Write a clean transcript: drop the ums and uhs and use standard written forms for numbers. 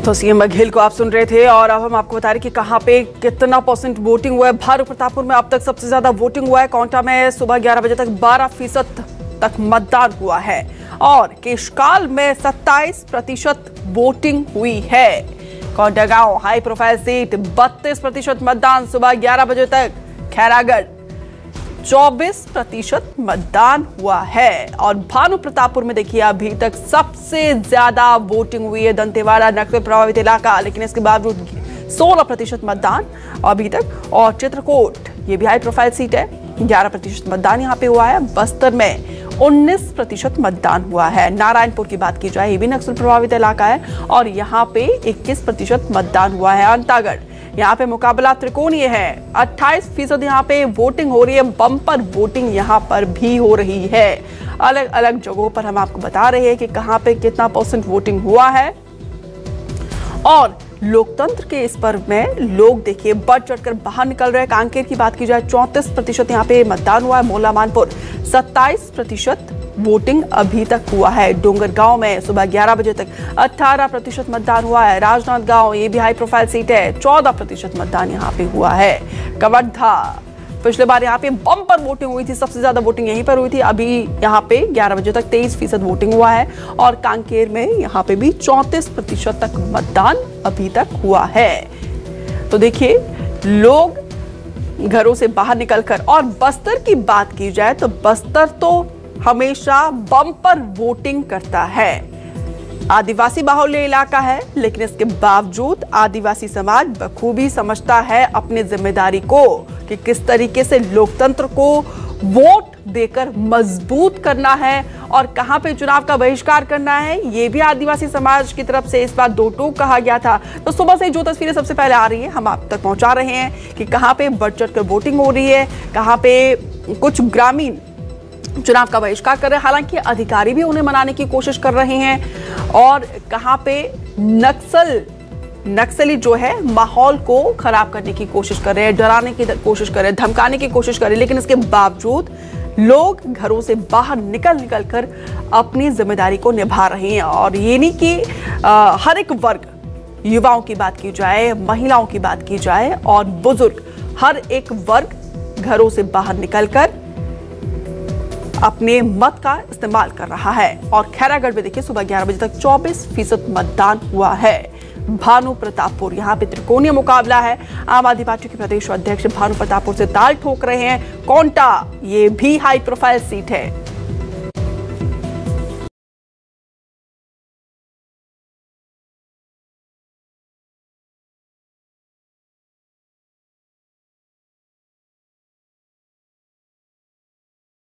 तो सीएम बघेल को आप सुन रहे थे और अब हम आपको बता रहे कि कहां पे कितना % वोटिंग हुआ है। भानु प्रतापपुर में अब तक सबसे ज्यादा वोटिंग हुआ है। कोंटा में सुबह 11 बजे तक 12% तक मतदान हुआ है और केशकाल में 27% वोटिंग हुई है। कोंटा गांव हाई प्रोफाइल सीट 32% मतदान सुबह 11 बजे तक। खैरागढ़ 24% मतदान हुआ है और भानु प्रतापपुर में देखिए अभी तक सबसे ज्यादा वोटिंग हुई है। दंतेवाड़ा नक्सल प्रभावित इलाका, लेकिन इसके बावजूद 16% मतदान अभी तक। और चित्रकूट ये भी हाई प्रोफाइल सीट है, 11% मतदान यहाँ पे हुआ है। बस्तर में 19% मतदान हुआ है। नारायणपुर की बात की जाए, ये भी नक्सल प्रभावित इलाका है और यहाँ पे 21% मतदान हुआ है। अंतागढ़ यहाँ पे मुकाबला त्रिकोणीय है, 28% यहाँ पे वोटिंग हो रही है। बम्पर वोटिंग यहाँ पर भी हो रही है। अलग अलग जगहों पर हम आपको बता रहे हैं कि कहाँ पे कितना % वोटिंग हुआ है। और लोकतंत्र के इस पर्व में लोग देखिए बढ़ चढ़कर बाहर निकल रहे हैं। कांकेर की बात की जाए 34% यहाँ पे मतदान हुआ है। मोला मानपुर 27% वोटिंग अभी तक हुआ है। डोंगरगांव में सुबह 11 बजे तक 18% मतदान हुआ है। राजनांदगांव ये भी हाई प्रोफाइल सीट है, 14% मतदान यहाँ पे हुआ है। कवर्धा पिछले बार यहाँ पे बम्पर वोटिंग हुई थी, सबसे ज्यादा वोटिंग यहीं पर हुई थी। अभी यहाँ पे 11 बजे तक 23% वोटिंग हुआ है और कांकेर में यहाँ पे भी 34% तक मतदान अभी तक हुआ है। तो देखिए लोग घरों से बाहर निकलकर। और बस्तर की बात की जाए तो बस्तर तो हमेशा बम्पर वोटिंग करता है। आदिवासी बाहुल्य इलाका है, लेकिन इसके बावजूद आदिवासी समाज बखूबी समझता है अपनी जिम्मेदारी को कि किस तरीके से लोकतंत्र को वोट देकर मजबूत करना है और कहां पे चुनाव का बहिष्कार करना है। ये भी आदिवासी समाज की तरफ से इस बार दो टूक कहा गया था। तो सुबह से जो तस्वीरें सबसे पहले आ रही है हम आप तक पहुंचा रहे हैं कि कहां पे बढ़ चढ़कर वोटिंग हो रही है, कहां पे कुछ ग्रामीण चुनाव का बहिष्कार कर रहे हैं। हालांकि अधिकारी भी उन्हें मनाने की कोशिश कर रहे हैं और कहां पे नक्सली जो है माहौल को खराब करने की कोशिश कर रहे हैं, डराने की कोशिश कर रहे हैं, धमकाने की कोशिश कर रहे हैं। लेकिन इसके बावजूद लोग घरों से बाहर निकल कर अपनी जिम्मेदारी को निभा रहे हैं। और ये नहीं कि हर एक वर्ग, युवाओं की बात की जाए, महिलाओं की बात की जाए और बुजुर्ग, हर एक वर्ग घरों से बाहर निकलकर अपने मत का इस्तेमाल कर रहा है। और खैरागढ़ में देखिए सुबह 11 बजे तक 24% मतदान हुआ है। भानु प्रतापपुर यहाँ पे त्रिकोणीय मुकाबला है। आम आदमी पार्टी के प्रदेश अध्यक्ष भानु प्रतापपुर से ताल ठोक रहे हैं। कोंटा ये भी हाई प्रोफाइल सीट है।